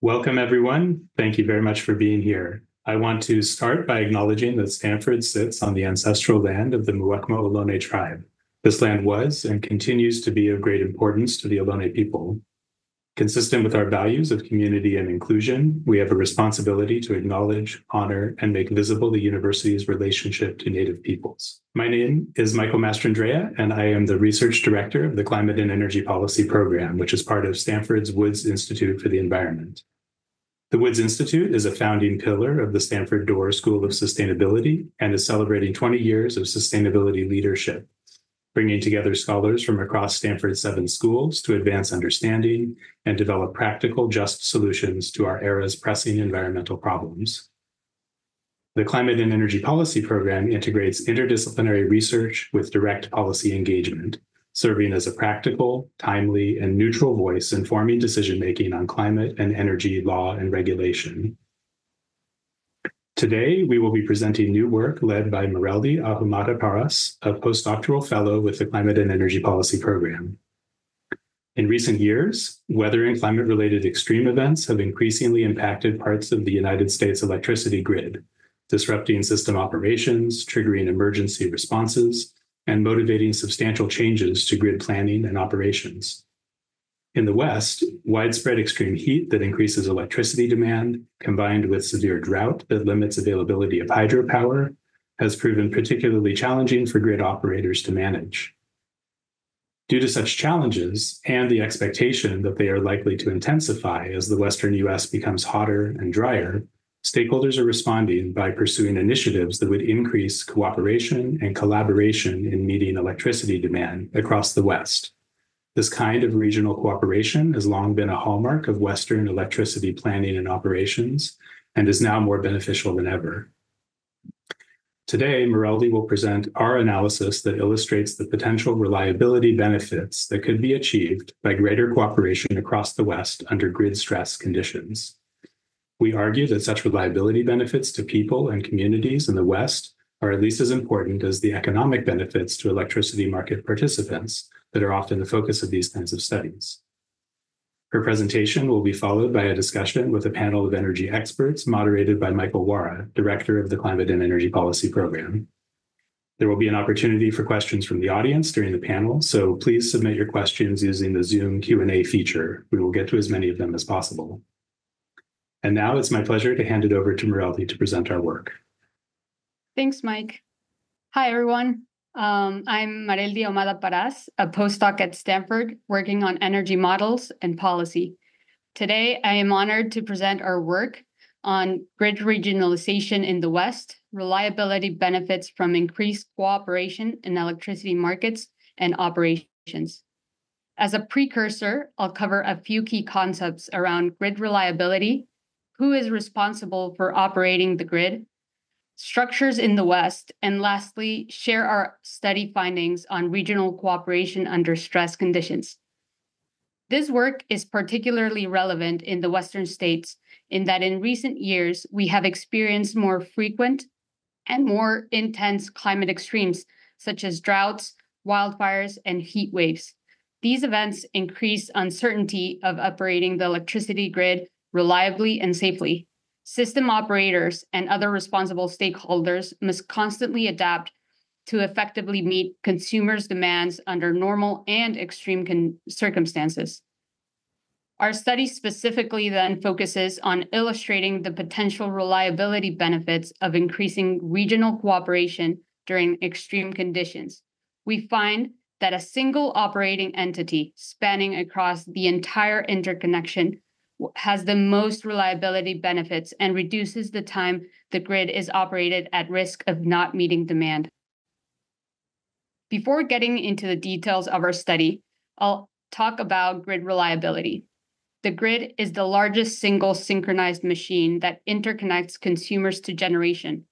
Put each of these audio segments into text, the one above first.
Welcome, everyone. Thank you very much for being here. I want to start by acknowledging that Stanford sits on the ancestral land of the Muwekma Ohlone tribe. This land was and continues to be of great importance to the Ohlone people. Consistent with our values of community and inclusion, we have a responsibility to acknowledge, honor, and make visible the university's relationship to Native peoples. My name is Michael Mastrandrea, and I am the Research Director of the Climate and Energy Policy Program, which is part of Stanford's Woods Institute for the Environment. The Woods Institute is a founding pillar of the Stanford Doerr School of Sustainability and is celebrating 20 years of sustainability leadership, bringing together scholars from across Stanford's 7 schools to advance understanding and develop practical, just solutions to our era's pressing environmental problems. The Climate and Energy Policy Program integrates interdisciplinary research with direct policy engagement, serving as a practical, timely, and neutral voice informing decision-making on climate and energy law and regulation. Today, we will be presenting new work led by Mareldi Ahumada, a postdoctoral fellow with the Climate and Energy Policy Program. In recent years, weather and climate-related extreme events have increasingly impacted parts of the United States electricity grid, disrupting system operations, triggering emergency responses, and motivating substantial changes to grid planning and operations. In the West, widespread extreme heat that increases electricity demand, combined with severe drought that limits availability of hydropower, has proven particularly challenging for grid operators to manage. Due to such challenges and the expectation that they are likely to intensify as the Western US becomes hotter and drier, stakeholders are responding by pursuing initiatives that would increase cooperation and collaboration in meeting electricity demand across the West. This kind of regional cooperation has long been a hallmark of Western electricity planning and operations and is now more beneficial than ever. Today, Mareldi will present our analysis that illustrates the potential reliability benefits that could be achieved by greater cooperation across the West under grid stress conditions. We argue that such reliability benefits to people and communities in the West are at least as important as the economic benefits to electricity market participants that are often the focus of these kinds of studies. Her presentation will be followed by a discussion with a panel of energy experts moderated by Michael Wara, Director of the Climate and Energy Policy Program. There will be an opportunity for questions from the audience during the panel, so please submit your questions using the Zoom Q&A feature. We will get to as many of them as possible. And now it's my pleasure to hand it over to Mareldi to present our work. Thanks, Mike. Hi, everyone. I'm Mareldi Ahumada, a postdoc at Stanford working on energy models and policy. Today, I am honored to present our work on grid regionalization in the West, reliability benefits from increased cooperation in electricity markets and operations. As a precursor, I'll cover a few key concepts around grid reliability, who is responsible for operating the grid, structures in the West, and lastly, share our study findings on regional cooperation under stress conditions. This work is particularly relevant in the Western states in that in recent years, we have experienced more frequent and more intense climate extremes, such as droughts, wildfires, and heat waves. These events increase uncertainty of operating the electricity grid reliably and safely. System operators and other responsible stakeholders must constantly adapt to effectively meet consumers' demands under normal and extreme circumstances. Our study specifically then focuses on illustrating the potential reliability benefits of increasing regional cooperation during extreme conditions. We find that a single operating entity spanning across the entire interconnection has the most reliability benefits and reduces the time the grid is operated at risk of not meeting demand. Before getting into the details of our study, I'll talk about grid reliability. The grid is the largest single synchronized machine that interconnects consumers to generation.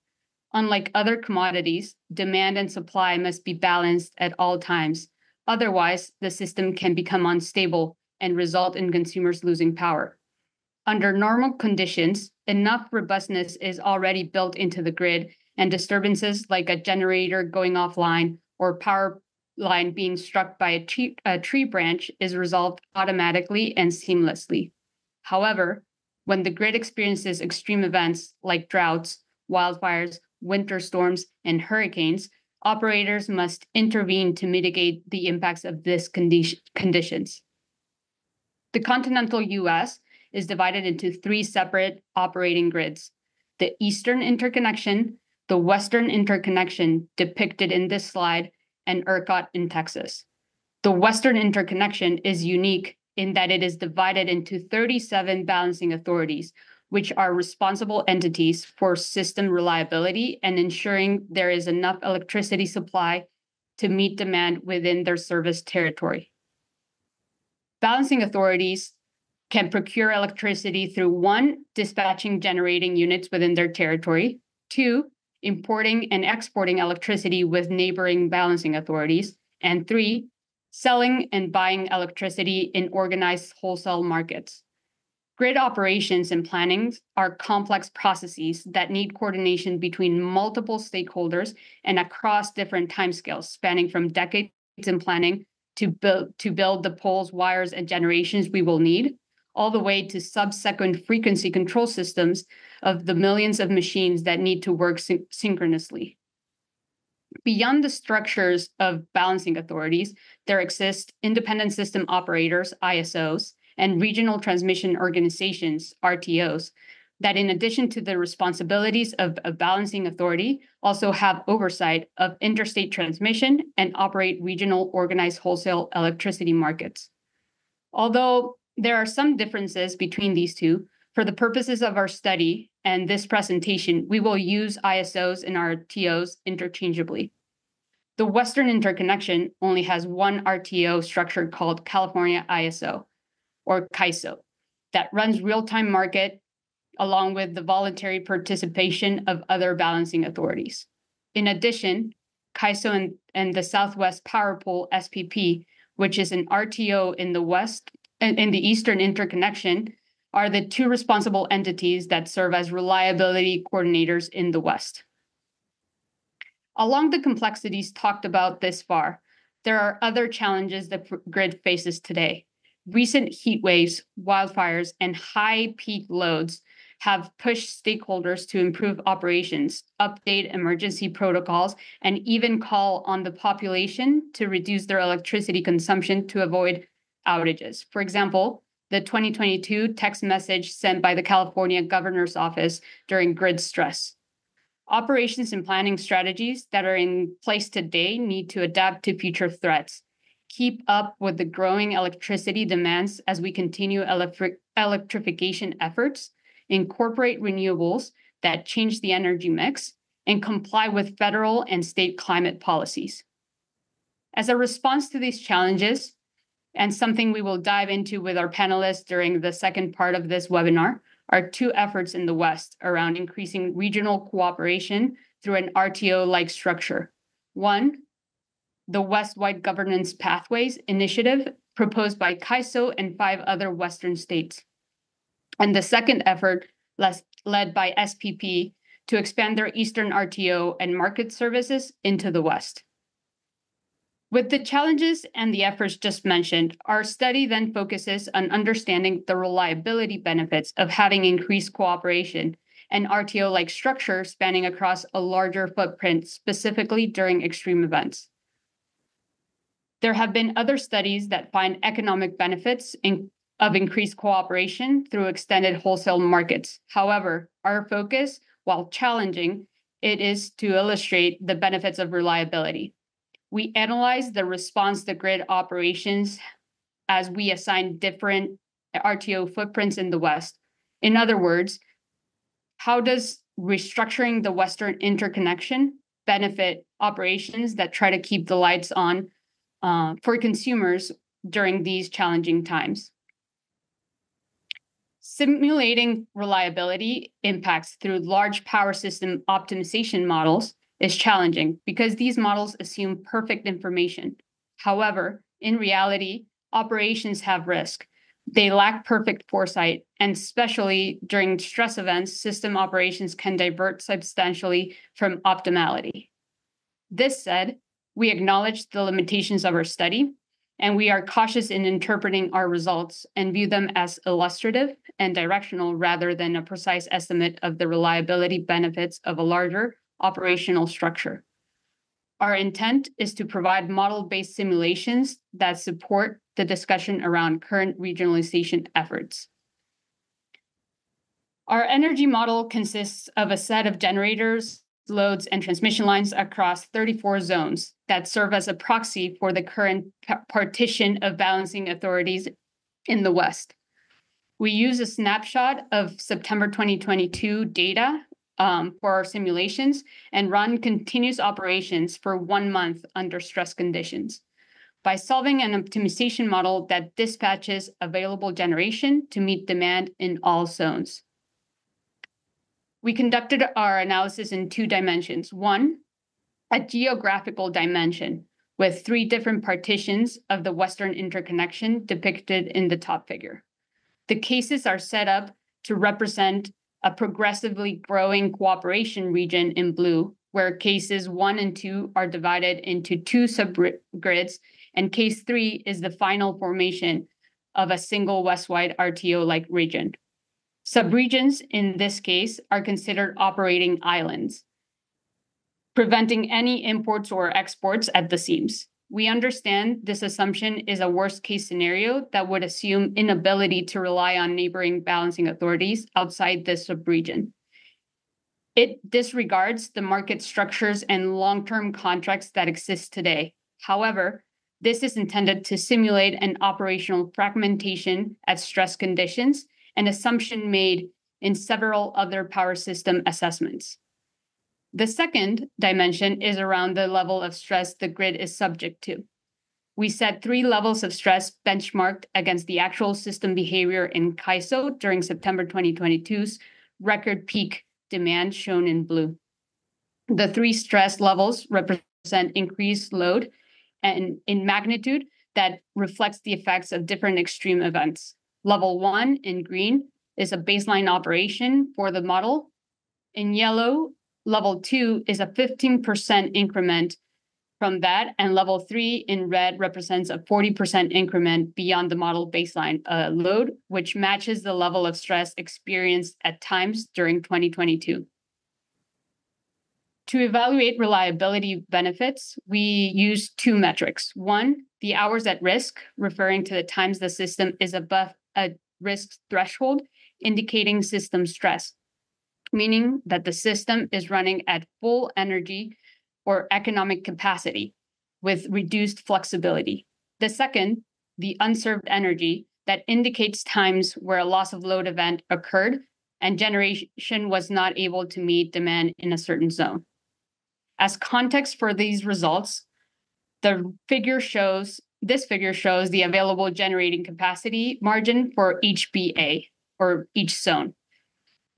Unlike other commodities, demand and supply must be balanced at all times. Otherwise, the system can become unstable and result in consumers losing power. Under normal conditions, enough robustness is already built into the grid, and disturbances like a generator going offline or power line being struck by a tree branch is resolved automatically and seamlessly. However, when the grid experiences extreme events like droughts, wildfires, winter storms, and hurricanes, operators must intervene to mitigate the impacts of these conditions. The continental US is divided into three separate operating grids: the Eastern Interconnection, the Western Interconnection depicted in this slide, and ERCOT in Texas. The Western Interconnection is unique in that it is divided into 37 balancing authorities, which are responsible entities for system reliability and ensuring there is enough electricity supply to meet demand within their service territory. Balancing authorities can procure electricity through 1, dispatching generating units within their territory, 2, importing and exporting electricity with neighboring balancing authorities, and 3, selling and buying electricity in organized wholesale markets. Grid operations and planning are complex processes that need coordination between multiple stakeholders and across different timescales, spanning from decades in planning to build the poles, wires, and generations we will need, all the way to sub-second frequency control systems of the millions of machines that need to work synchronously. Beyond the structures of balancing authorities, there exist independent system operators, ISOs, and regional transmission organizations, RTOs, that in addition to the responsibilities of a balancing authority, also have oversight of interstate transmission and operate regional organized wholesale electricity markets. Although there are some differences between these two, for the purposes of our study and this presentation, we will use ISOs and RTOs interchangeably. The Western Interconnection only has one RTO structure called California ISO, or CAISO, that runs real-time market along with the voluntary participation of other balancing authorities. In addition, CAISO and the Southwest Power Pool SPP, which is an RTO in the Eastern Interconnection, are the two responsible entities that serve as reliability coordinators in the West. Along the complexities talked about this far, there are other challenges the grid faces today. Recent heat waves, wildfires, and high peak loads have pushed stakeholders to improve operations, update emergency protocols, and even call on the population to reduce their electricity consumption to avoid outages. For example, the 2022 text message sent by the California Governor's Office during grid stress. Operations and planning strategies that are in place today need to adapt to future threats, keep up with the growing electricity demands as we continue electrification efforts, incorporate renewables that change the energy mix, and comply with federal and state climate policies. As a response to these challenges, and something we will dive into with our panelists during the second part of this webinar, are two efforts in the West around increasing regional cooperation through an RTO-like structure. One, the West-Wide Governance Pathways Initiative proposed by CAISO and 5 other Western states. And the second effort, led by SPP, to expand their Eastern RTO and market services into the West. With the challenges and the efforts just mentioned, our study then focuses on understanding the reliability benefits of having increased cooperation and RTO-like structure spanning across a larger footprint, specifically during extreme events. There have been other studies that find economic benefits of increased cooperation through extended wholesale markets. However, our focus, while challenging, it is to illustrate the benefits of reliability. We analyze the response to grid operations as we assign different RTO footprints in the West. In other words, how does restructuring the Western Interconnection benefit operations that try to keep the lights on for consumers during these challenging times? Simulating reliability impacts through large power system optimization models is challenging because these models assume perfect information. However, in reality, operations have risk. They lack perfect foresight, and especially during stress events, system operations can divert substantially from optimality. This said, we acknowledge the limitations of our study and we are cautious in interpreting our results and view them as illustrative and directional rather than a precise estimate of the reliability benefits of a larger operational structure. Our intent is to provide model-based simulations that support the discussion around current regionalization efforts. Our energy model consists of a set of generators, loads, and transmission lines across 34 zones that serve as a proxy for the current partition of balancing authorities in the West. We use a snapshot of September 2022 data for our simulations and run continuous operations for 1 month under stress conditions by solving an optimization model that dispatches available generation to meet demand in all zones. We conducted our analysis in 2 dimensions. One, a geographical dimension with 3 different partitions of the Western interconnection depicted in the top figure. The cases are set up to represent a progressively growing cooperation region in blue, where cases 1 and 2 are divided into 2 subgrids, and case 3 is the final formation of a single west-wide RTO-like region. Subregions in this case are considered operating islands, preventing any imports or exports at the seams. We understand this assumption is a worst-case scenario that would assume inability to rely on neighboring balancing authorities outside this subregion. It disregards the market structures and long-term contracts that exist today. However, this is intended to simulate an operational fragmentation at stress conditions, an assumption made in several other power system assessments. The second dimension is around the level of stress the grid is subject to. We set 3 levels of stress benchmarked against the actual system behavior in CAISO during September 2022's record peak demand shown in blue. The 3 stress levels represent increased load and in magnitude that reflects the effects of different extreme events. Level 1 in green is a baseline operation for the model. In yellow, level 2 is a 15% increment from that, and level 3 in red represents a 40% increment beyond the model baseline load, which matches the level of stress experienced at times during 2022. To evaluate reliability benefits, we use 2 metrics. One, the hours at risk, referring to the times the system is above a risk threshold, indicating system stress, meaning that the system is running at full energy or economic capacity with reduced flexibility. The second, the unserved energy, that indicates times where a loss of load event occurred and generation was not able to meet demand in a certain zone. As context for these results, this figure shows the available generating capacity margin for each BA or each zone.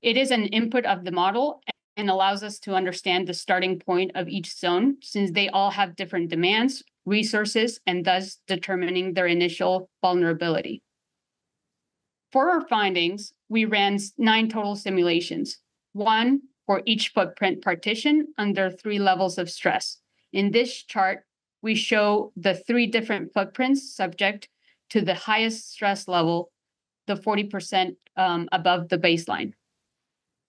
It is an input of the model and allows us to understand the starting point of each zone, since they all have different demands, resources, and thus determining their initial vulnerability. For our findings, we ran 9 total simulations, 1 for each footprint partition under 3 levels of stress. In this chart, we show the 3 different footprints subject to the highest stress level, the 40% above the baseline.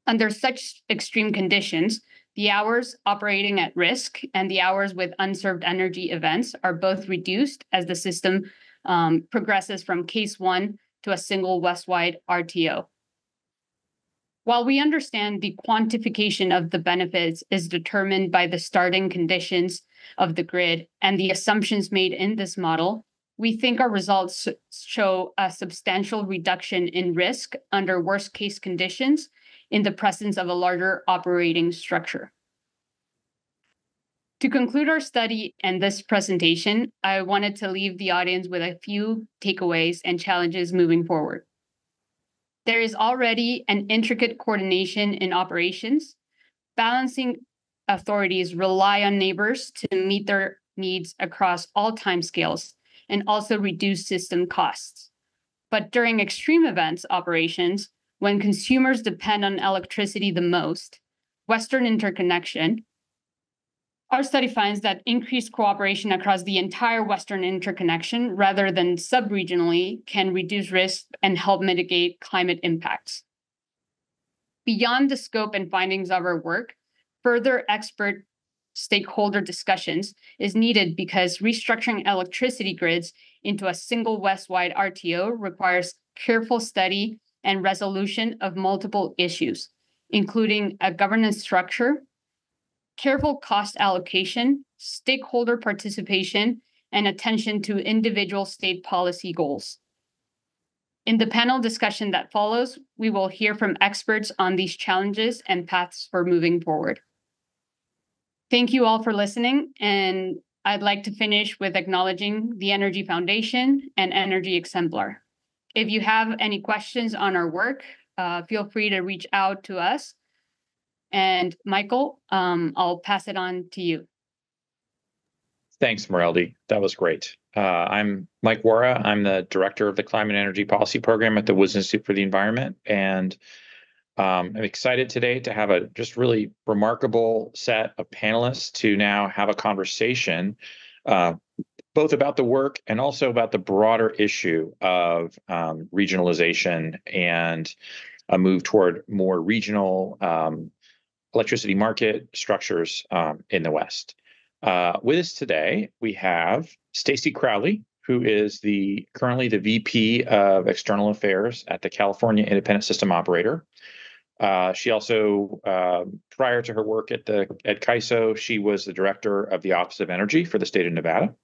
Under such extreme conditions, the hours operating at risk and the hours with unserved energy events are both reduced as the system progresses from case 1 to a single west-wide RTO. While we understand the quantification of the benefits is determined by the starting conditions of the grid and the assumptions made in this model, we think our results show a substantial reduction in risk under worst-case conditions in the presence of a larger operating structure. To conclude our study and this presentation, I wanted to leave the audience with a few takeaways and challenges moving forward. There is already an intricate coordination in operations. Balancing authorities rely on neighbors to meet their needs across all timescales and also reduce system costs. But during extreme events operations, when consumers depend on electricity the most, Western interconnection Our study finds that increased cooperation across the entire Western interconnection rather than sub-regionally can reduce risk and help mitigate climate impacts. Beyond the scope and findings of our work, further expert stakeholder discussions is needed because restructuring electricity grids into a single West-wide RTO requires careful study and resolution of multiple issues, including a governance structure, careful cost allocation, stakeholder participation, and attention to individual state policy goals. In the panel discussion that follows, we will hear from experts on these challenges and paths for moving forward. Thank you all for listening, and I'd like to finish with acknowledging the Energy Foundation and Energy Exemplar. If you have any questions on our work, feel free to reach out to us. And Michael, I'll pass it on to you. Thanks, Mareldi. That was great. I'm Mike Wara. I'm the director of the Climate and Energy Policy Program at the Woods Institute for the Environment. And I'm excited today to have a just really remarkable set of panelists to now have a conversation both about the work and also about the broader issue of regionalization and a move toward more regional electricity market structures in the West. With us today, we have Stacey Crowley, who is currently the VP of External Affairs at the California Independent System Operator. She also, prior to her work at CAISO, she was the director of the Office of Energy for the state of Nevada.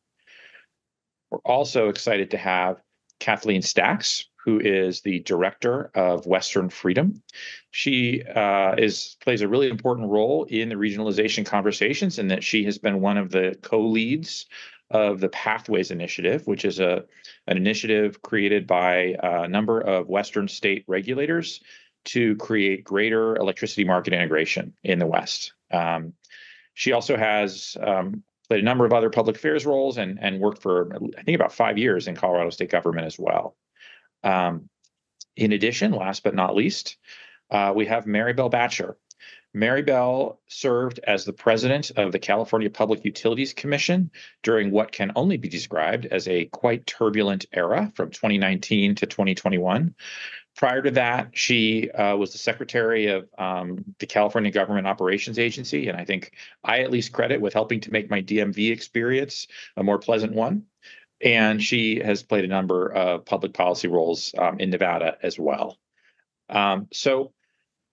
We're also excited to have Kathleen Stacks, who is the director of Western Freedom. She plays a really important role in the regionalization conversations, in that she has been one of the co-leads of the Pathways Initiative, which is an initiative created by a number of Western state regulators to create greater electricity market integration in the West. She also has played a number of other public affairs roles and worked for, I think, about 5 years in Colorado state government as well. In addition, last but not least, we have Maribel Batcher. Maribel served as the president of the California Public Utilities Commission during what can only be described as a quite turbulent era from 2019 to 2021. Prior to that, she was the secretary of the California Government Operations Agency, and I think I at least credit with helping to make my DMV experience a more pleasant one. And she has played a number of public policy roles in Nevada as well. So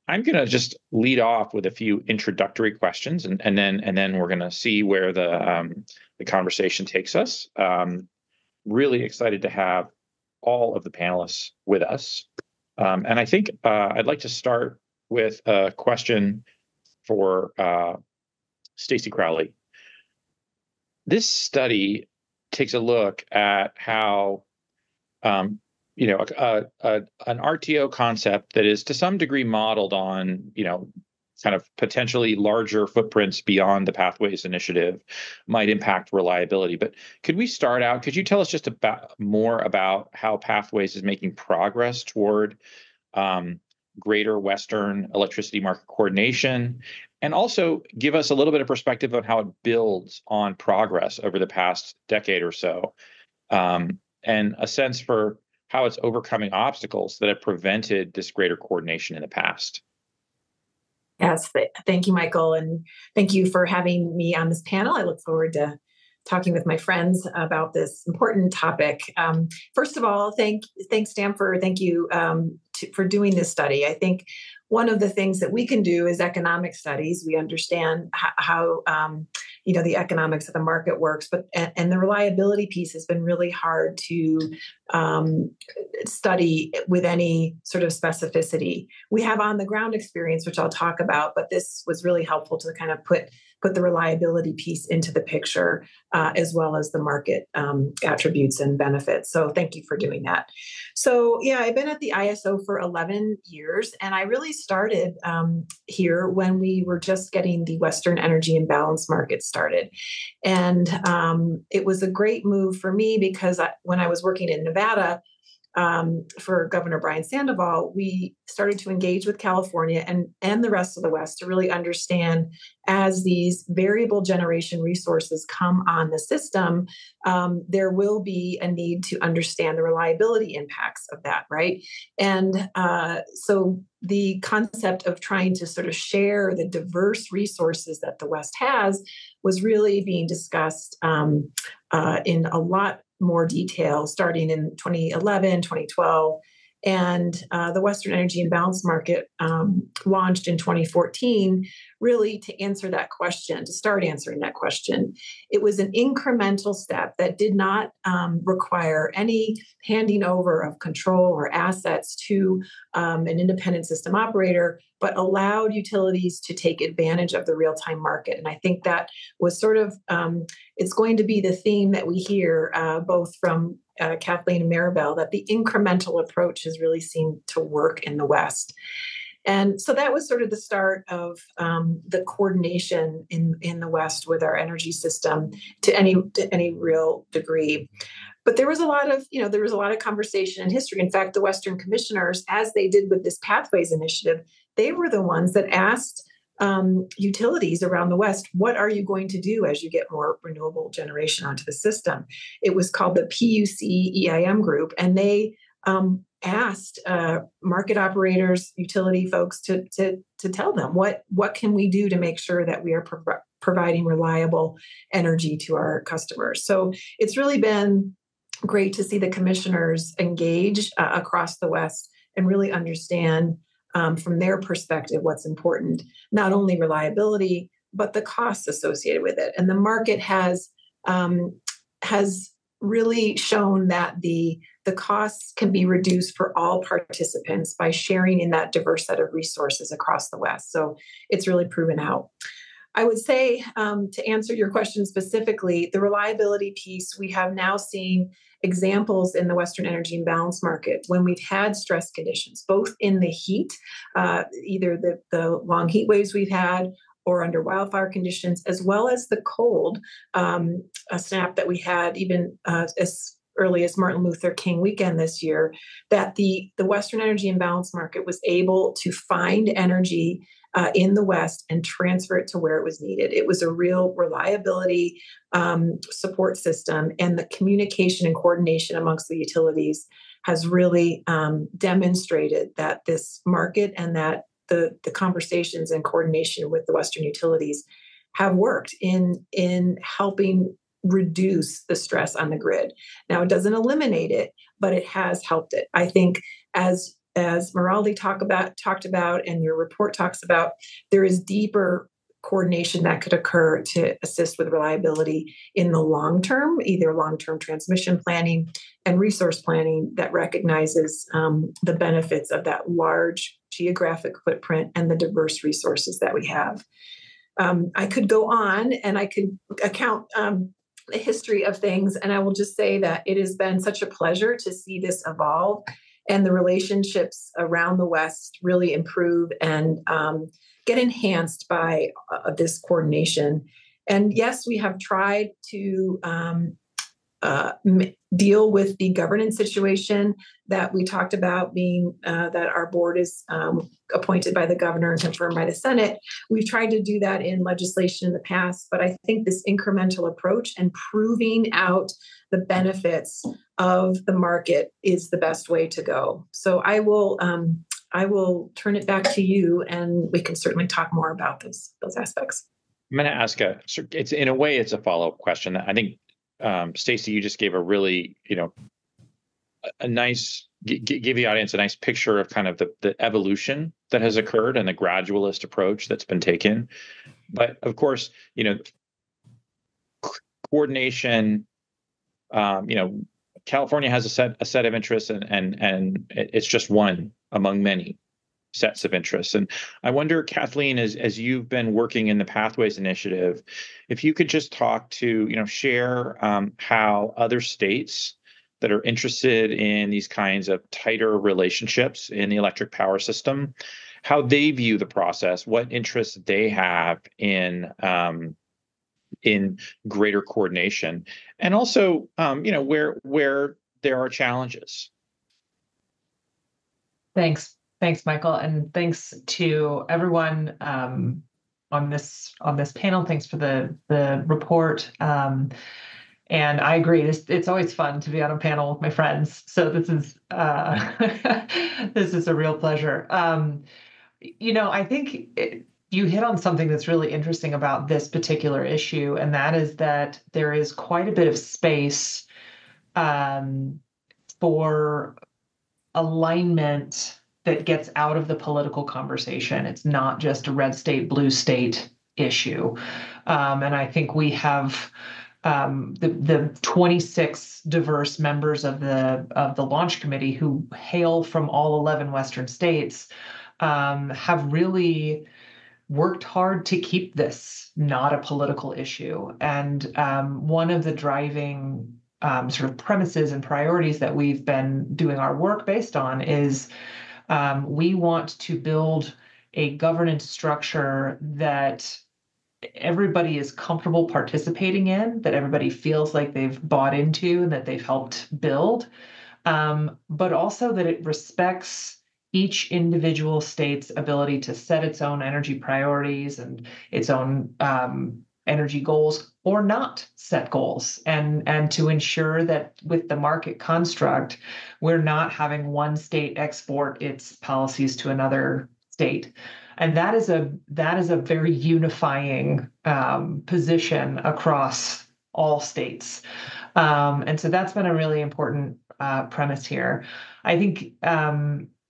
I'm going to just lead off with a few introductory questions, and then we're going to see where the conversation takes us. Really excited to have all of the panelists with us. And I think I'd like to start with a question for Stacey Crowley. This study takes a look at how an RTO concept that is to some degree modeled on kind of potentially larger footprints beyond the Pathways Initiative might impact reliability. But could we start out? Could you tell us just more about how Pathways is making progress toward greater Western electricity market coordination, and also give us a little bit of perspective on how it builds on progress over the past decade or so, and a sense for how it's overcoming obstacles that have prevented this greater coordination in the past? Yes, thank you, Michael, and thank you for having me on this panel. I look forward to talking with my friends about this important topic. First of all, thanks Stanford. Thank you for doing this study. I think one of the things that we can do is economic studies. We understand how the economics of the market works, and the reliability piece has been really hard to study with any sort of specificity. We have on the ground experience, which I'll talk about, but this was really helpful to kind of put the reliability piece into the picture, as well as the market attributes and benefits. So thank you for doing that. So yeah, I've been at the ISO for 11 years, and I really started here when we were just getting the Western energy imbalance market started. And it was a great move for me because when I was working in Nevada, for Governor Brian Sandoval, we started to engage with California and the rest of the West to really understand, as these variable generation resources come on the system, there will be a need to understand the reliability impacts of that, right? And so the concept of trying to sort of share the diverse resources that the West has was really being discussed in a lot more detail starting in 2011, 2012. And the Western Energy Imbalance Market launched in 2014, really to answer that question, to start answering that question. It was an incremental step that did not require any handing over of control or assets to an independent system operator, but allowed utilities to take advantage of the real-time market. And I think that was sort of, it's going to be the theme that we hear both from Kathleen and Maribel, that the incremental approach has really seemed to work in the West. And so that was sort of the start of the coordination in the West with our energy system to any real degree. But there was a lot of conversation in history. In fact, the Western commissioners, as they did with this Pathways Initiative, they were the ones that asked utilities around the West, what are you going to do as you get more renewable generation onto the system? It was called the PUC EIM group, and they asked market operators, utility folks to tell them what can we do to make sure that we are providing reliable energy to our customers. So it's really been great to see the commissioners engage across the West and really understand from their perspective what's important, not only reliability, but the costs associated with it. And the market has really shown that the costs can be reduced for all participants by sharing in that diverse set of resources across the West. So it's really proven out. I would say, to answer your question specifically, the reliability piece, we have now seen examples in the Western Energy Imbalance Market when we've had stress conditions, both in the heat, either the long heat waves we've had, or under wildfire conditions, as well as the cold a snap that we had even as early as Martin Luther King weekend this year, that the Western Energy Imbalance Market was able to find energy in the West and transfer it to where it was needed. It was a real reliability support system, and the communication and coordination amongst the utilities has really demonstrated that this market and that the conversations and coordination with the Western utilities have worked in helping reduce the stress on the grid. Now, it doesn't eliminate it, but it has helped it. I think as Mareldi talked about, and your report talks about, there is deeper coordination that could occur to assist with reliability in the long term, either long-term transmission planning and resource planning that recognizes the benefits of that large geographic footprint and the diverse resources that we have. I could go on and I could account the history of things, and I will just say that it has been such a pleasure to see this evolve and the relationships around the West really improve and get enhanced by this coordination. And yes, we have tried to deal with the governance situation that we talked about, being that our board is appointed by the governor and confirmed by the Senate. We've tried to do that in legislation in the past, but I think this incremental approach and proving out the benefits of the market is the best way to go. So I will turn it back to you, and we can certainly talk more about those aspects. I'm going to ask it's in a way, it's a follow-up question. I think Stacey, you just gave a really, a nice, give the audience a nice picture of kind of the evolution that has occurred and the gradualist approach that's been taken. But of course, coordination, California has a set of interests, and it's just one among many sets of interests. And I wonder, Kathleen, as you've been working in the Pathways Initiative, if you could just talk to, share how other states that are interested in these kinds of tighter relationships in the electric power system, how they view the process, what interests they have in greater coordination, and also, where there are challenges. Thanks, Michael, and thanks to everyone on this panel. Thanks for the report. And I agree. It's always fun to be on a panel with my friends. So this is this is a real pleasure. I think you hit on something that's really interesting about this particular issue, and that is that there is quite a bit of space for alignment that gets out of the political conversation. It's not just a red state, blue state issue. And I think we have the 26 diverse members of the launch committee who hail from all 11 Western states have really worked hard to keep this not a political issue. And one of the driving sort of premises and priorities that we've been doing our work based on is we want to build a governance structure that everybody is comfortable participating in, that everybody feels like they've bought into and that they've helped build, but also that it respects each individual state's ability to set its own energy priorities and its own energy goals or not set goals, and to ensure that with the market construct, we're not having one state export its policies to another state. And that is a very unifying position across all states. And so that's been a really important premise here. I think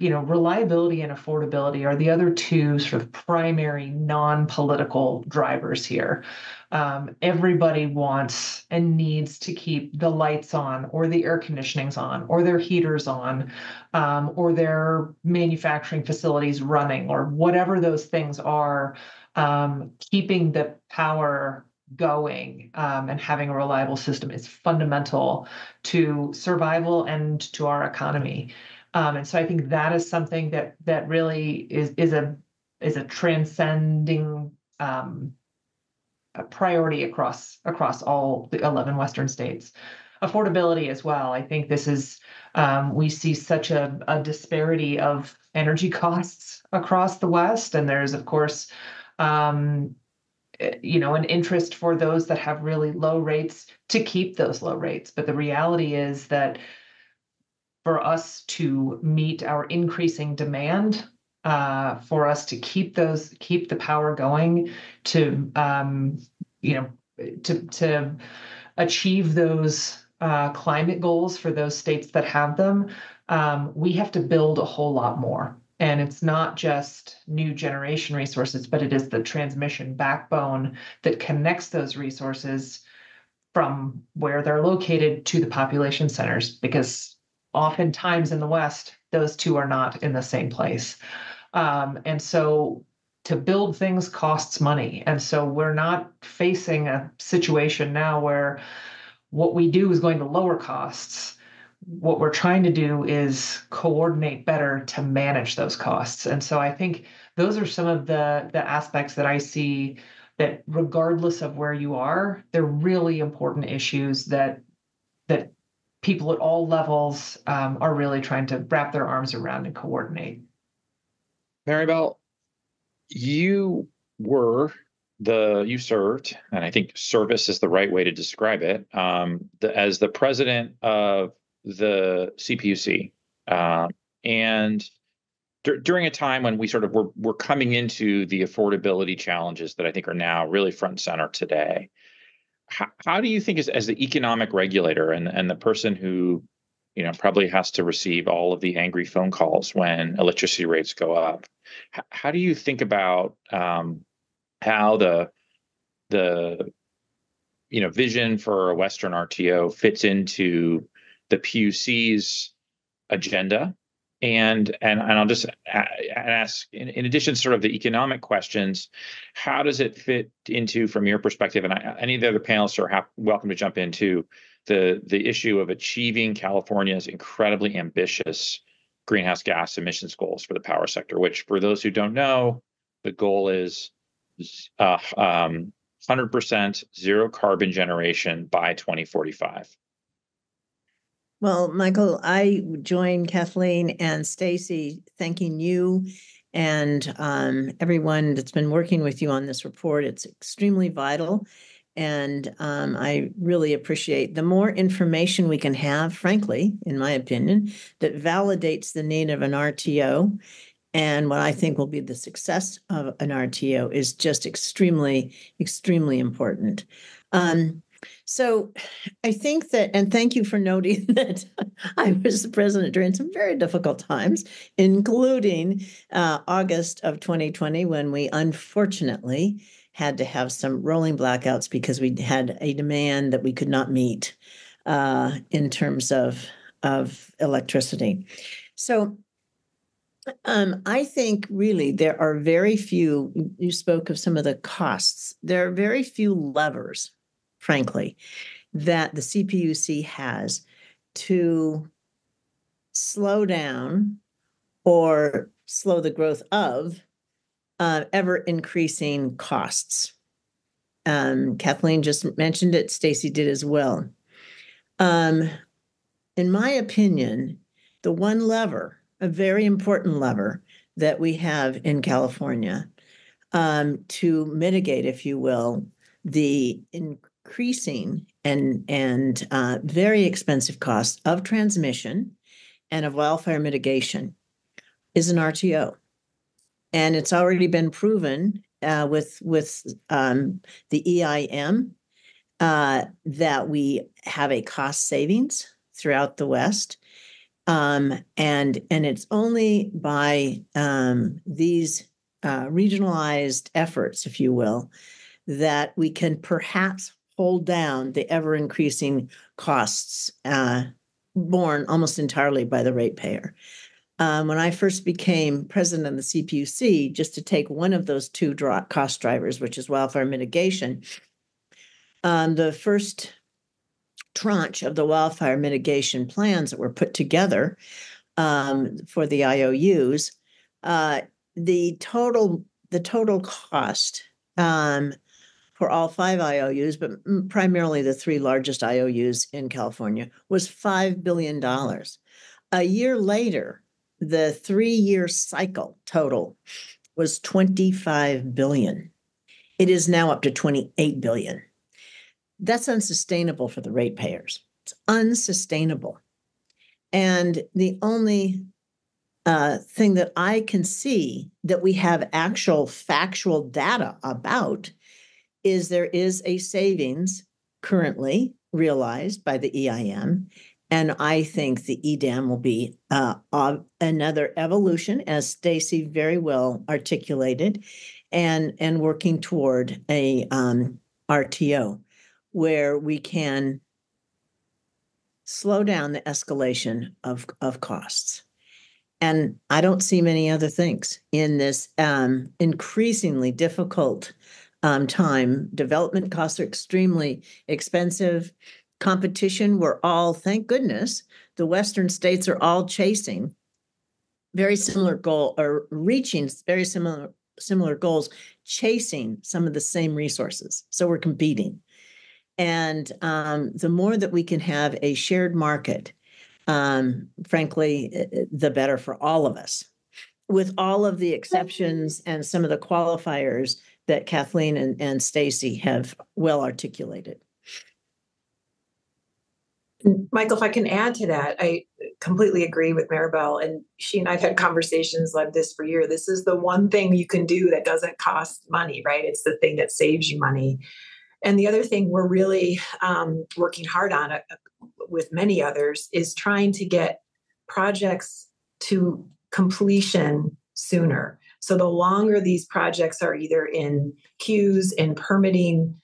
reliability and affordability are the other two sort of primary non-political drivers here. Everybody wants and needs to keep the lights on, or the air conditionings on, or their heaters on, or their manufacturing facilities running, or whatever those things are. Keeping the power going and having a reliable system is fundamental to survival and to our economy. And so I think that is something that really is a transcending a priority across all the 11 Western states. Affordability as well. I think this is we see such a disparity of energy costs across the West, and there's of course an interest for those that have really low rates to keep those low rates. But the reality is that for us to meet our increasing demand, for us to keep the power going, to achieve those climate goals for those states that have them, we have to build a whole lot more. And it's not just new generation resources, but it is the transmission backbone that connects those resources from where they're located to the population centers, because oftentimes in the West, those two are not in the same place. And so to build things costs money. And so we're not facing a situation now where what we do is going to lower costs. What we're trying to do is coordinate better to manage those costs. And so I think those are some of the aspects that I see that, regardless of where you are, they're really important issues that people at all levels are really trying to wrap their arms around and coordinate. Maribel, you served, and I think service is the right way to describe it, as the president of the CPUC, and during a time when we sort of were coming into the affordability challenges that I think are now really front and center today. How do you think, as the economic regulator and the person who probably has to receive all of the angry phone calls when electricity rates go up, how do you think about how the vision for a Western RTO fits into the PUC's agenda? And I'll just ask, in addition to sort of the economic questions, how does it fit into, from your perspective, and any of the other panelists are welcome to jump into the issue of achieving California's incredibly ambitious greenhouse gas emissions goals for the power sector, which, for those who don't know, the goal is 100% zero carbon generation by 2045. Well, Michael, I join Kathleen and Stacy thanking you and everyone that's been working with you on this report. It's extremely vital. And I really appreciate the more information we can have, frankly, in my opinion, that validates the need of an RTO. And what I think will be the success of an RTO is just extremely, extremely important. So I think that, and thank you for noting that I was the president during some very difficult times, including August of 2020, when we unfortunately had to have some rolling blackouts because we had a demand that we could not meet in terms of electricity. So I think really there are very few, you spoke of some of the costs, there are very few levers, frankly, that the CPUC has to slow down or slow the growth of ever increasing costs. Kathleen just mentioned it, Stacy did as well. In my opinion, the one lever, a very important lever that we have in California to mitigate, if you will, the increasing and very expensive costs of transmission and of wildfire mitigation is an RTO. And it's already been proven with the EIM that we have a cost savings throughout the West. And it's only by these regionalized efforts, if you will, that we can perhaps hold down the ever-increasing costs borne almost entirely by the ratepayer. When I first became president of the CPUC, just to take one of those two cost drivers, which is wildfire mitigation, the first tranche of the wildfire mitigation plans that were put together for the IOUs, the total cost for all 5 IOUs, but primarily the 3 largest IOUs in California, was $5 billion. A year later, the 3-year cycle total was $25 billion. It is now up to $28 billion. That's unsustainable for the ratepayers. It's unsustainable. And the only thing that I can see that we have actual factual data about is there is a savings currently realized by the EIM. And I think the EDAM will be another evolution, as Stacy very well articulated, and working toward a RTO where we can slow down the escalation of costs. And I don't see many other things in this increasingly difficult time. Development costs are extremely expensive. Competition, we're all, thank goodness, the Western states are all chasing very similar goal or reaching very similar goals, chasing some of the same resources. So we're competing. And the more that we can have a shared market, frankly, the better for all of us, with all of the exceptions and some of the qualifiers that Kathleen and Stacy have well articulated. Michael, if I can add to that, I completely agree with Maribel, and she and I've had conversations like this for years. This is the one thing you can do that doesn't cost money, right? It's the thing that saves you money. And the other thing we're really working hard on with many others is trying to get projects to completion sooner. So the longer these projects are either in queues, in permitting,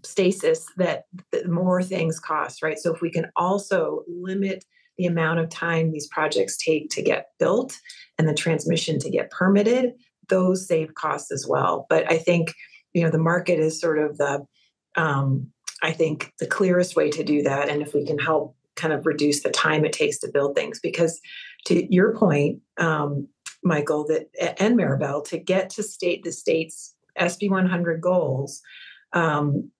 stasis, that the more things cost, right? So if we can also limit the amount of time these projects take to get built and the transmission to get permitted, those save costs as well. But I think, the market is sort of the clearest way to do that. And if we can help kind of reduce the time it takes to build things, because to your point, Michael, and Maribel, to get to the state's SB 100 goals,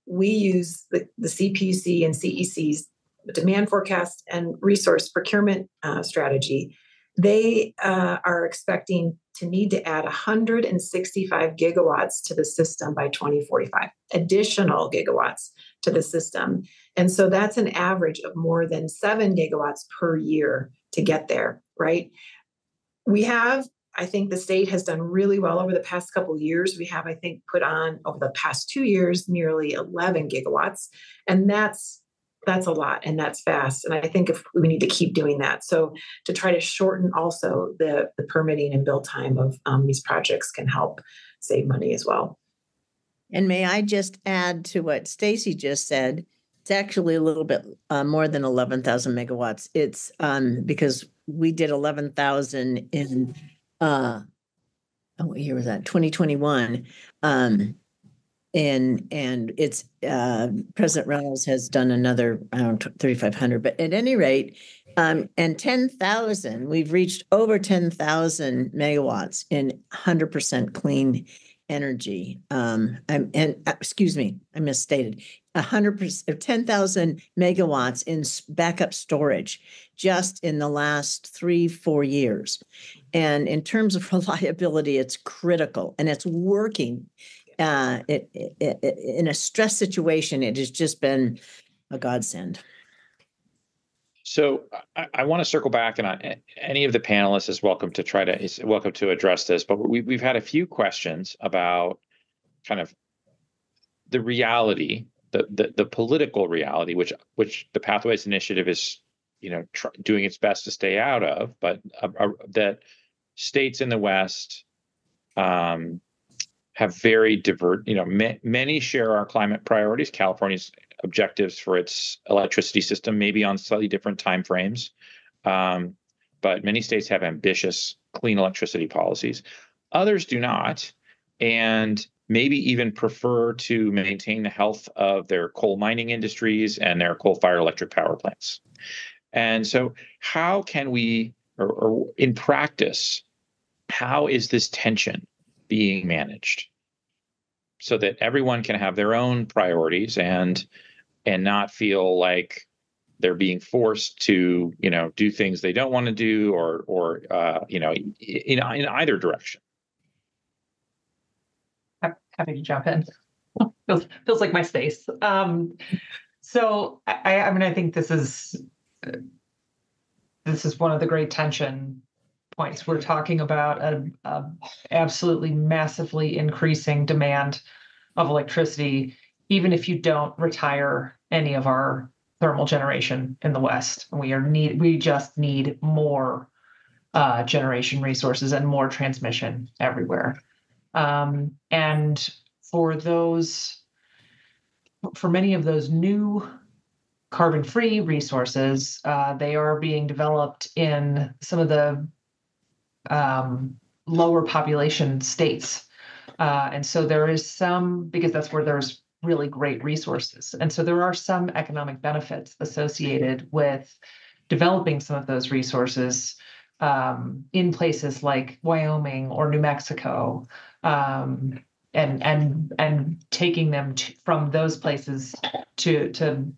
we use the CPUC and CEC's demand forecast and resource procurement strategy, they are expecting to need to add 165 gigawatts to the system by 2045, additional gigawatts to the system. And so that's an average of more than 7 gigawatts per year to get there, right? I think the state has done really well over the past couple of years. We have, I think, put on over the past 2 years, nearly 11 gigawatts. And that's a lot, and that's fast. And I think if we need to keep doing that. So to try to shorten also the permitting and build time of these projects can help save money as well. And may I just add to what Stacy just said? It's actually a little bit more than 11,000 megawatts. It's because we did 11,000 in what year was that? 2021. And it's President Reynolds has done another around 3,500. But at any rate, and 10,000, we've reached over 10,000 megawatts in 100% clean energy. Excuse me, I misstated. 100%, 10,000 megawatts in backup storage just in the last 3-4 years. And in terms of reliability, it's critical, and it's working. In a stress situation, it has just been a godsend. So I want to circle back, and any of the panelists is welcome to address this. But we've had a few questions about kind of the reality, the political reality, which the Pathways Initiative is, doing its best to stay out of, but that states in the West have very diverse. Many share our climate priorities. California's objectives for its electricity system may be on slightly different timeframes, but many states have ambitious clean electricity policies. Others do not, and maybe even prefer to maintain the health of their coal mining industries and their coal-fired electric power plants. And so how can we, or in practice, how is this tension being managed so that everyone can have their own priorities and not feel like they're being forced to, do things they don't want to do or in either direction? Happy to jump in. Feels like my space. So I think this is one of the great tension points. We're talking about a absolutely massively increasing demand of electricity, even if you don't retire any of our thermal generation in the West. We just need more generation resources and more transmission everywhere. And for many of those new carbon-free resources, they are being developed in some of the lower population states. And so there is some, because that's where there's really great resources. And so there are some economic benefits associated with developing some of those resources in places like Wyoming or New Mexico, and taking them from those places to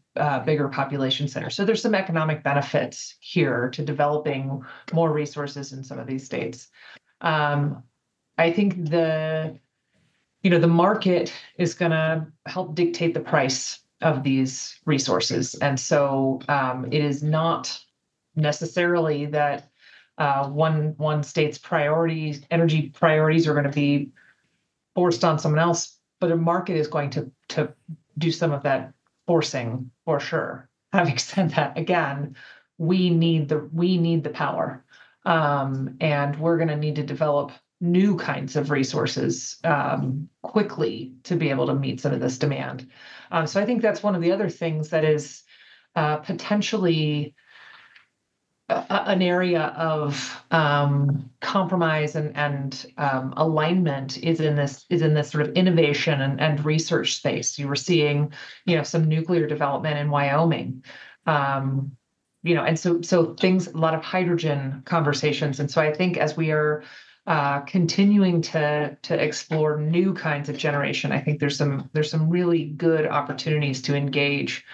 bigger population centers. So there's some economic benefits here to developing more resources in some of these states. I think the market is going to help dictate the price of these resources, and so it is not necessarily that one state's energy priorities are going to be forced on someone else, but a market is going to do some of that forcing for sure. Having said that, again, we need the power, and we're going to need to develop new kinds of resources quickly to be able to meet some of this demand. So I think that's one of the other things that is potentially an area of compromise and alignment is in this sort of innovation and research space. You were seeing, some nuclear development in Wyoming, and so things, a lot of hydrogen conversations. And so I think as we are continuing to explore new kinds of generation, I think there's some really good opportunities to engage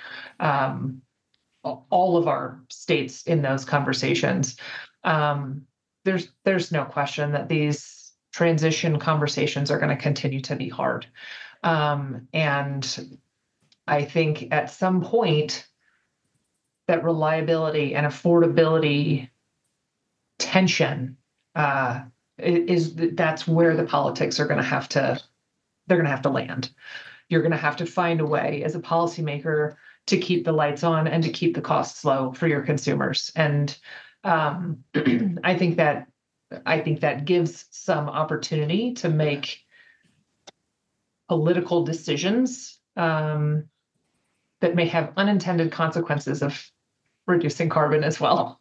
all of our states in those conversations. There's no question that these transition conversations are going to continue to be hard. And I think at some point that reliability and affordability tension that's where the politics are going to have to land. You're going to have to find a way as a policymaker to keep the lights on and to keep the costs low for your consumers. And I think that gives some opportunity to make political decisions that may have unintended consequences of reducing carbon as well.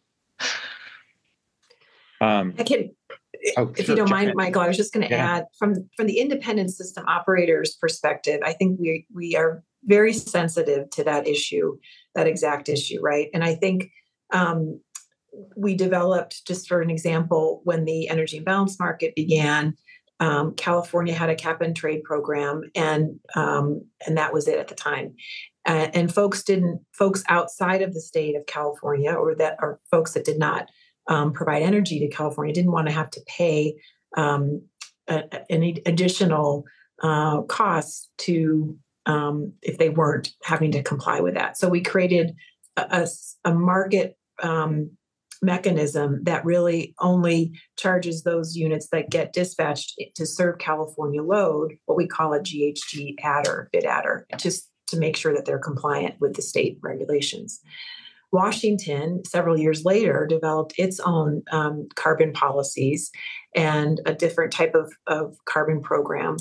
I can, if you don't mind, Michael, I was just going to add from the independent system operator's perspective, I think we are very sensitive to that issue, that exact issue, right? And I think we developed, just for an example, when the energy imbalance market began, California had a cap and trade program, and that was it at the time. And folks outside of the state of California, or folks that did not provide energy to California, didn't want to have to pay any additional costs to if they weren't having to comply with that. So we created a market mechanism that really only charges those units that get dispatched to serve California load, what we call a GHG adder, bid adder, just to make sure that they're compliant with the state regulations. Washington, several years later, developed its own carbon policies and a different type of carbon program.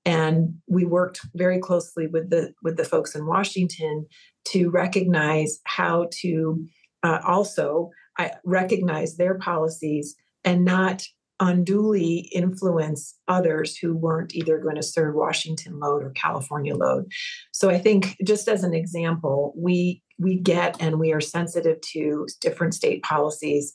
And we worked very closely with the folks in Washington to recognize how to also recognize their policies and not unduly influence others who weren't either going to serve Washington load or California load. So I think, just as an example, we get and we are sensitive to different state policies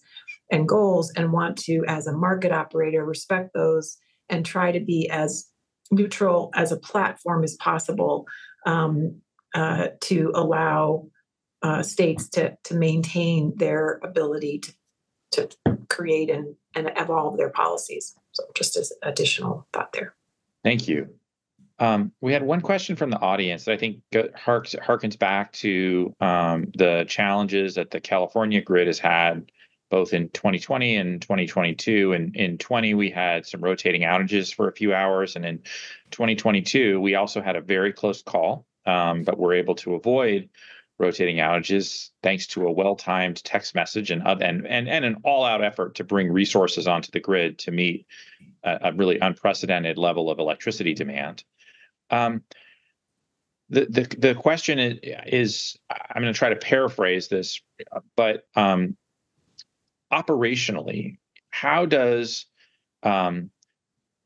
and goals and want to, as a market operator, respect those and try to be as neutral as a platform as possible to allow states to maintain their ability to create and evolve their policies. So just as additional thought there. Thank you. We had one question from the audience that I think harkens back to the challenges that the California grid has had both in 2020 and 2022. And in 20, we had some rotating outages for a few hours. And in 2022, we also had a very close call, but we're able to avoid rotating outages thanks to a well-timed text message and an all-out effort to bring resources onto the grid to meet a really unprecedented level of electricity demand. The question is, I'm going to try to paraphrase this, but operationally, how does and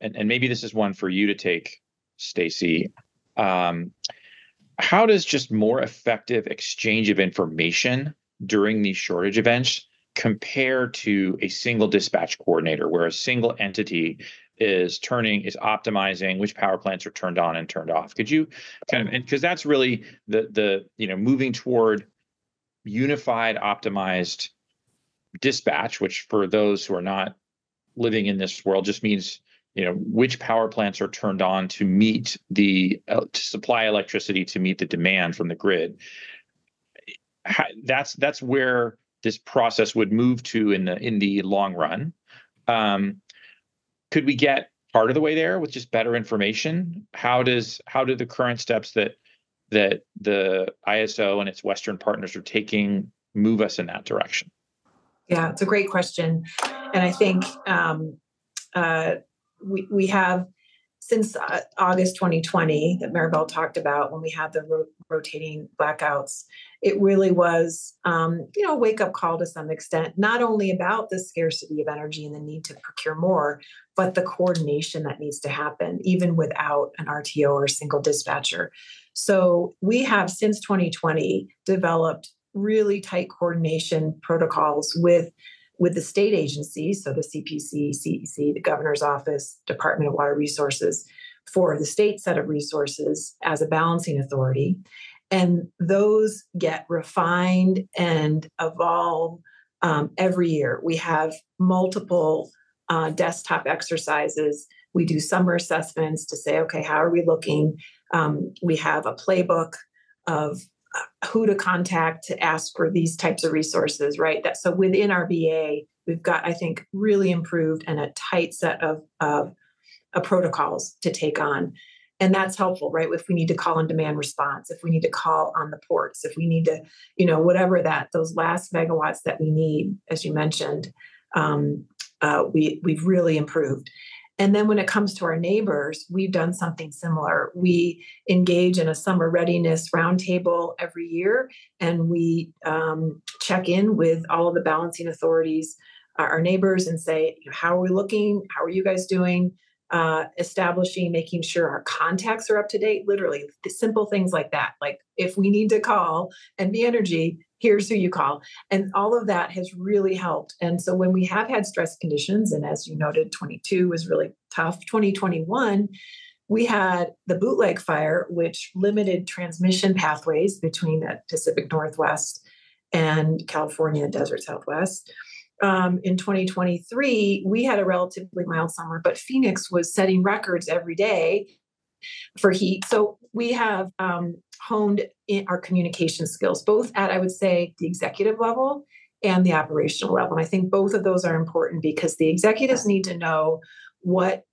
maybe this is one for you to take, Stacey. How does just more effective exchange of information during these shortage events compare to a single dispatch coordinator, where a single entity is optimizing which power plants are turned on and turned off? Could you because that's really the moving toward unified, optimized dispatch, which for those who are not living in this world just means which power plants are turned on to meet to supply electricity to meet the demand from the grid. That's where this process would move to in the long run. Could we get part of the way there with just better information? How do the current steps that the ISO and its Western partners are taking move us in that direction? Yeah, it's a great question, and I think we have, since August 2020 that Maribel talked about, when we had the rotating blackouts, it really was a wake-up call to some extent, not only about the scarcity of energy and the need to procure more, but the coordination that needs to happen, even without an RTO or a single dispatcher. So we have, since 2020, developed really tight coordination protocols with the state agencies, so the CPUC, CEC, the Governor's Office, Department of Water Resources, for the state set of resources as a balancing authority. And those get refined and evolve every year. We have multiple desktop exercises. We do summer assessments to say, okay, how are we looking? We have a playbook of who to contact to ask for these types of resources, right? So within our BA, we've got, I think, really improved and a tight set of protocols to take on. And that's helpful, right? If we need to call on demand response, if we need to call on the ports, if we need to, whatever those last megawatts that we need, as you mentioned, we've really improved. And then when it comes to our neighbors, we've done something similar. We engage in a summer readiness roundtable every year, and we check in with all of the balancing authorities, our neighbors, and say, how are we looking? How are you guys doing? Establishing, making sure our contacts are up to date, literally the simple things like that. Like if we need to call NV Energy, here's who you call. And all of that has really helped. And so when we have had stress conditions, and as you noted, 22 was really tough. 2021, we had the bootleg fire, which limited transmission pathways between the Pacific Northwest and California Desert Southwest. In 2023, we had a relatively mild summer, but Phoenix was setting records every day for heat. So we have honed in our communication skills, both at, I would say, the executive level and the operational level. And I think both of those are important because the executives need to know what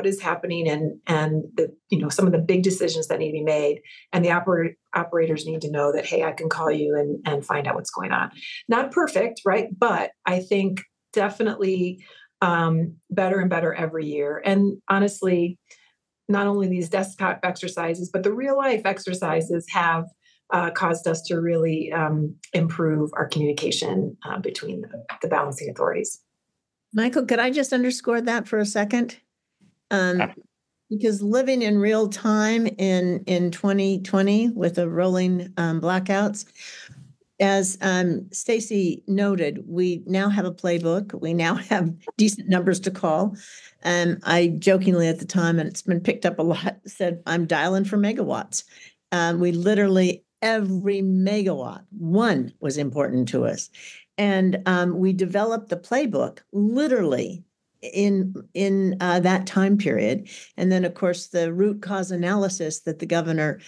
is happening and the some of the big decisions that need to be made, and the operators need to know that, hey, I can call you and find out what's going on. Not perfect, right? But I think definitely better and better every year. And honestly, not only these desktop exercises, but the real life exercises have caused us to really improve our communication between the balancing authorities. Michael, could I just underscore that for a second? Because living in real time in 2020 with the rolling blackouts, as Stacy noted, we now have a playbook. We now have decent numbers to call. I jokingly at the time, and it's been picked up a lot, said, I'm dialing for megawatts. We literally, every megawatt, one was important to us. And we developed the playbook literally in that time period. And then, of course, the root cause analysis that the governor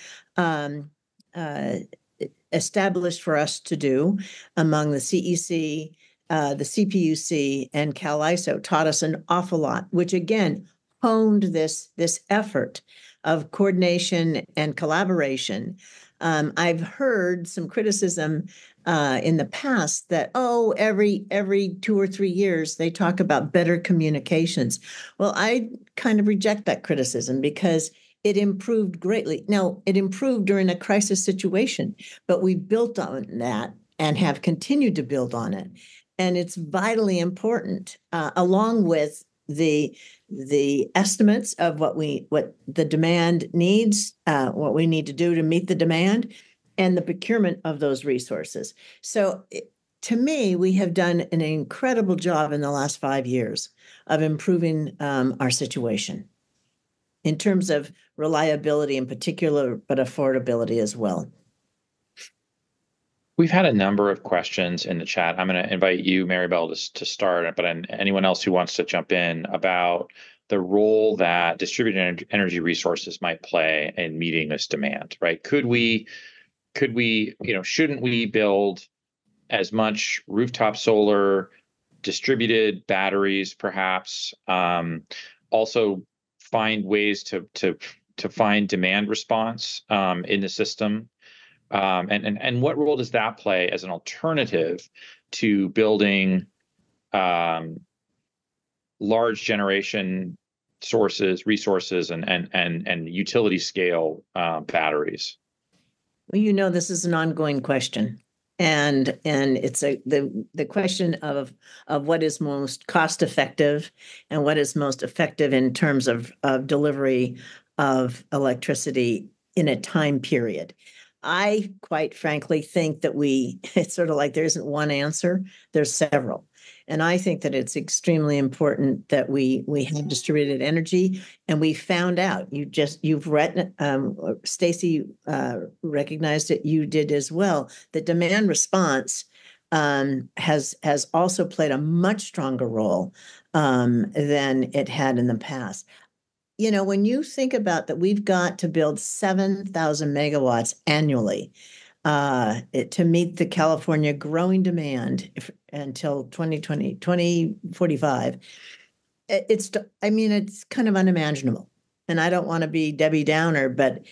established for us to do among the CEC, the CPUC, and CalISO taught us an awful lot, which again honed this effort of coordination and collaboration. I've heard some criticism in the past that, every 2 or 3 years they talk about better communications. Well, I kind of reject that criticism because it improved greatly. Now, it improved during a crisis situation, but we built on that and have continued to build on it. And it's vitally important, along with the estimates of what the demand needs, what we need to do to meet the demand, and the procurement of those resources. So to me, we have done an incredible job in the last 5 years of improving our situation in terms of reliability in particular, but affordability as well. We've had a number of questions in the chat. I'm going to invite you, Maribel, to start, but anyone else who wants to jump in about the role that distributed energy resources might play in meeting this demand, right? Could we, shouldn't we build as much rooftop solar, distributed batteries, perhaps, also find ways to find demand response in the system? And what role does that play as an alternative to building large generation resources and utility scale batteries? Well, this is an ongoing question, and it's the question of what is most cost effective and what is most effective in terms of delivery of electricity in a time period. I quite frankly think that it's sort of like there isn't one answer, there's several. And I think that it's extremely important that we have distributed energy. And we found out, you've read, Stacy recognized it, you did as well, that demand response has also played a much stronger role than it had in the past. You know, when you think about that, we've got to build 7,000 megawatts annually to meet the California growing demand until 2045. It's kind of unimaginable. And I don't want to be Debbie Downer, but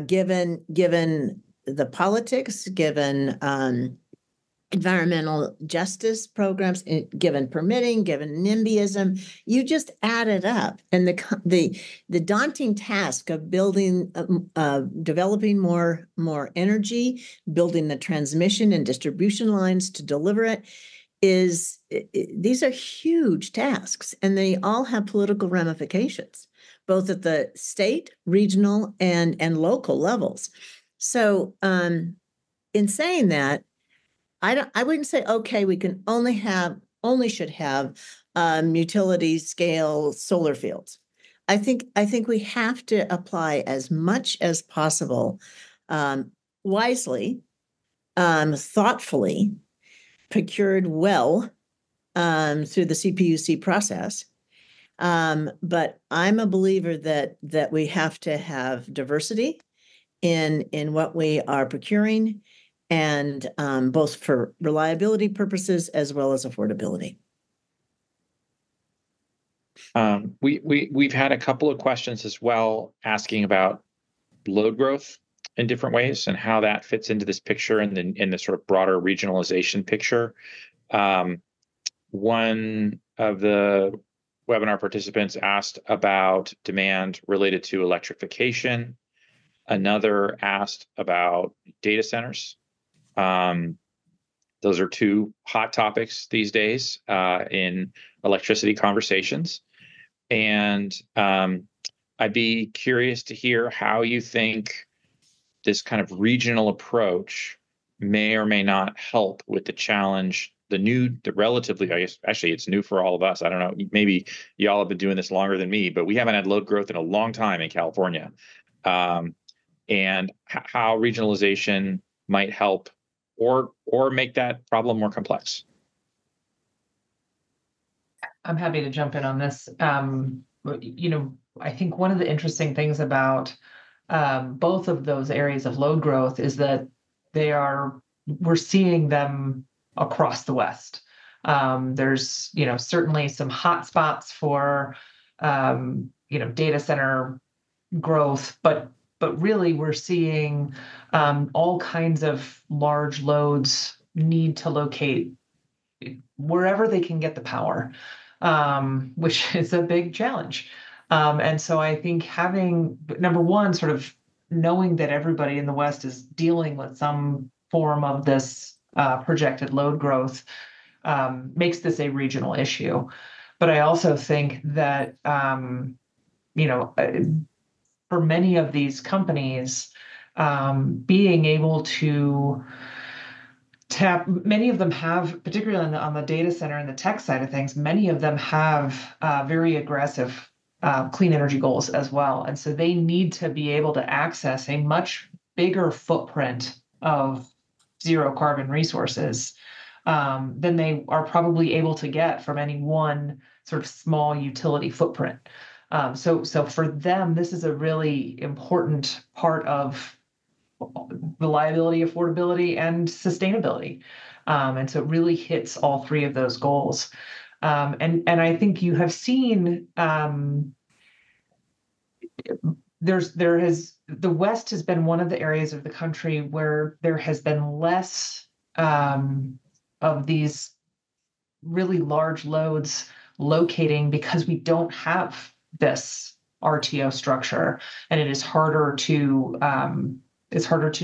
given the politics, given environmental justice programs, given permitting, given NIMBYism, you just add it up, and the daunting task of building, developing more energy, building the transmission and distribution lines to deliver it these are huge tasks, and they all have political ramifications, both at the state, regional, and local levels. So, in saying that, I wouldn't say, okay, we can only should have utility scale solar fields. I think we have to apply as much as possible, wisely, thoughtfully, procured well through the CPUC process. But I'm a believer that we have to have diversity in what we are procuring, and both for reliability purposes as well as affordability. We've had a couple of questions as well asking about load growth in different ways and how that fits into this picture and in the sort of broader regionalization picture. One of the webinar participants asked about demand related to electrification. Another asked about data centers. Those are two hot topics these days in electricity conversations. And I'd be curious to hear how you think this kind of regional approach may or may not help with the challenge, the relatively, I guess, actually it's new for all of us. I don't know, maybe y'all have been doing this longer than me, but we haven't had load growth in a long time in California. And how regionalization might help or make that problem more complex. I'm happy to jump in on this. I think one of the interesting things about both of those areas of load growth is that we're seeing them across the West. There's, certainly some hot spots for, data center growth, but really we're seeing all kinds of large loads need to locate wherever they can get the power, which is a big challenge. And so I think having, number one, sort of knowing that everybody in the West is dealing with some form of this projected load growth makes this a regional issue. But I also think that, for many of these companies, being able to tap, many of them have, particularly on the data center and the tech side of things, many of them have very aggressive clean energy goals as well. And so they need to be able to access a much bigger footprint of zero carbon resources than they are probably able to get from any one sort of small utility footprint. So for them, this is a really important part of reliability, affordability, and sustainability. And so it really hits all three of those goals. And I think you have seen the West has been one of the areas of the country where there has been less of these really large loads locating because we don't have this RTO structure, and it is harder to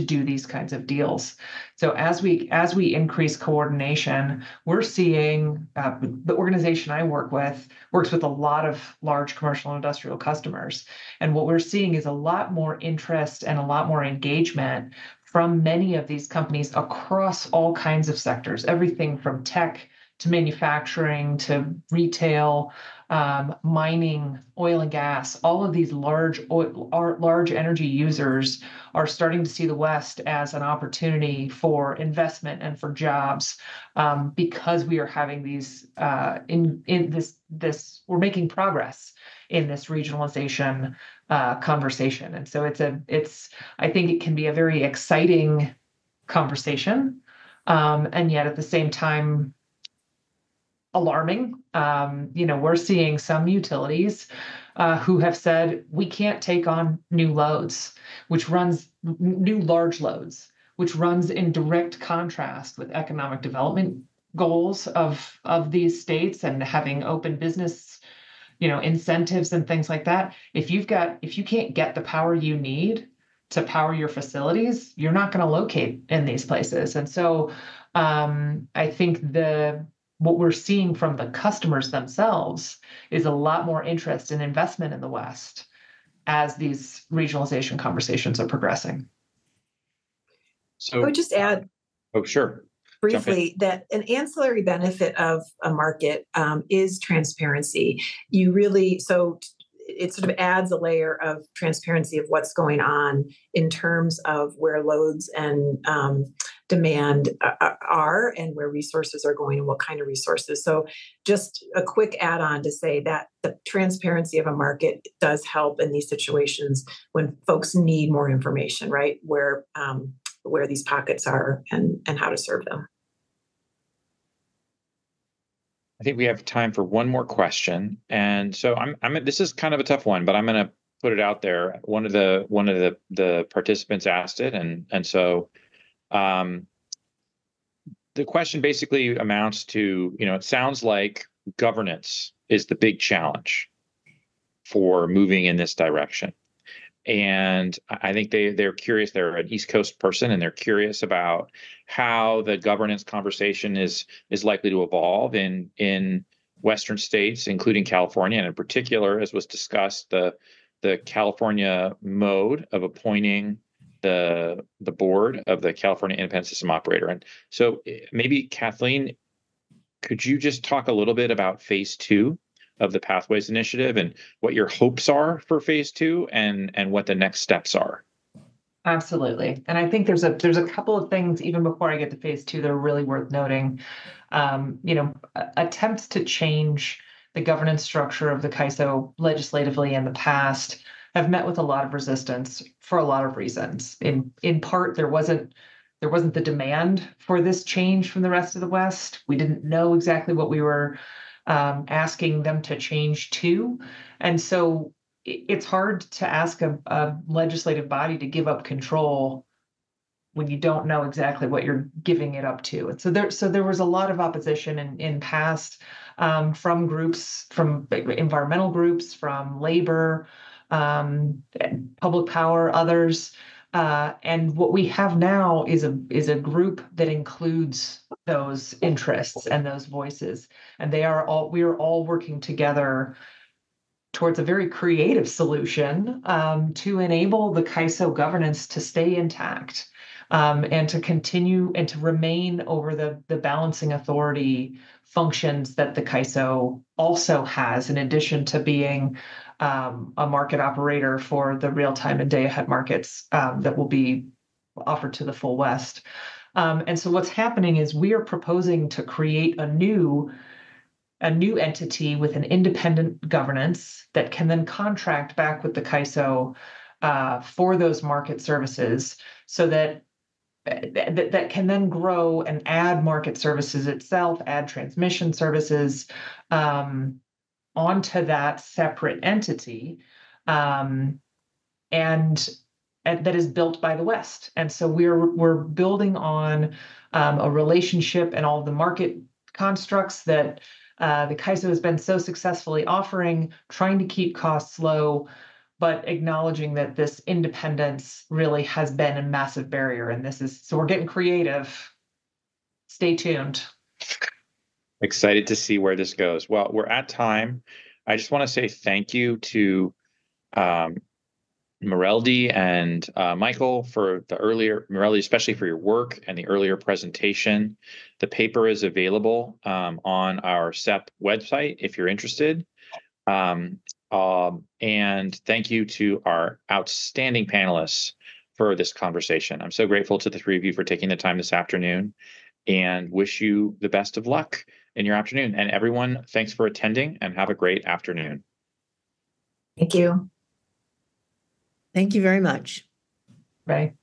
do these kinds of deals. So as we increase coordination, we're seeing the organization I work with works with a lot of large commercial and industrial customers. And what we're seeing is a lot more interest and a lot more engagement from many of these companies across all kinds of sectors, everything from tech to manufacturing, to retail, mining, oil and gas. All of these large energy users are starting to see the West as an opportunity for investment and for jobs, because we are having these we're making progress in this regionalization conversation. And so I think it can be a very exciting conversation, and yet at the same time alarming. We're seeing some utilities who have said we can't take on new large loads, which runs in direct contrast with economic development goals of these states and having open business, incentives and things like that. If you can't get the power you need to power your facilities, you're not going to locate in these places. And so I think what we're seeing from the customers themselves is a lot more interest in investment in the West as these regionalization conversations are progressing. So I would just add, sure, briefly, that an ancillary benefit of a market is transparency. It sort of adds a layer of transparency of what's going on in terms of where loads and demand are and where resources are going and what kind of resources. So just a quick add-on to say that the transparency of a market does help in these situations when folks need more information, right? Where these pockets are and how to serve them. I think we have time for one more question, and so this is kind of a tough one, but I'm going to put it out there. One of the participants asked it, and so the question basically amounts to, it sounds like governance is the big challenge for moving in this direction. And I think they're curious. They're an East Coast person, and they're curious about how the governance conversation is likely to evolve in Western states, including California, and in particular, as was discussed, the California mode of appointing the board of the California Independent System Operator. And so maybe, Kathleen, could you just talk a little bit about phase 2 of the Pathways Initiative and what your hopes are for phase 2 and what the next steps are? Absolutely. And I think there's a couple of things even before I get to phase 2 that are really worth noting. Attempts to change the governance structure of the CAISO legislatively in the past have met with a lot of resistance for a lot of reasons. In part, there wasn't the demand for this change from the rest of the West. We didn't know exactly what we were asking them to change to. And so it's hard to ask a legislative body to give up control when you don't know exactly what you're giving it up to. And so there was a lot of opposition in past from groups, from environmental groups, from labor, public power, others. And what we have now is a group that includes those interests and those voices, and we are all working together towards a very creative solution to enable the CAISO governance to stay intact, and to continue and to remain over the balancing authority functions that the CAISO also has, in addition to being a market operator for the real-time and day-ahead markets that will be offered to the full West. And so what's happening is we are proposing to create a new entity with an independent governance that can then contract back with the CAISO for those market services, so that can then grow and add market services itself, add transmission services onto that separate entity, and that is built by the West. And so we're building on a relationship and all of the market constructs that the CAISO has been so successfully offering, trying to keep costs low, but acknowledging that this independence really has been a massive barrier. And so we're getting creative. Stay tuned. Excited to see where this goes. Well, we're at time. I just want to say thank you to Mareldi and Michael for the earlier, Mareldi especially for your work and the earlier presentation. The paper is available on our CEPP website if you're interested. And thank you to our outstanding panelists for this conversation. I'm so grateful to the three of you for taking the time this afternoon, and wish you the best of luck in your afternoon. And everyone, thanks for attending and have a great afternoon. Thank you. Thank you very much. Bye.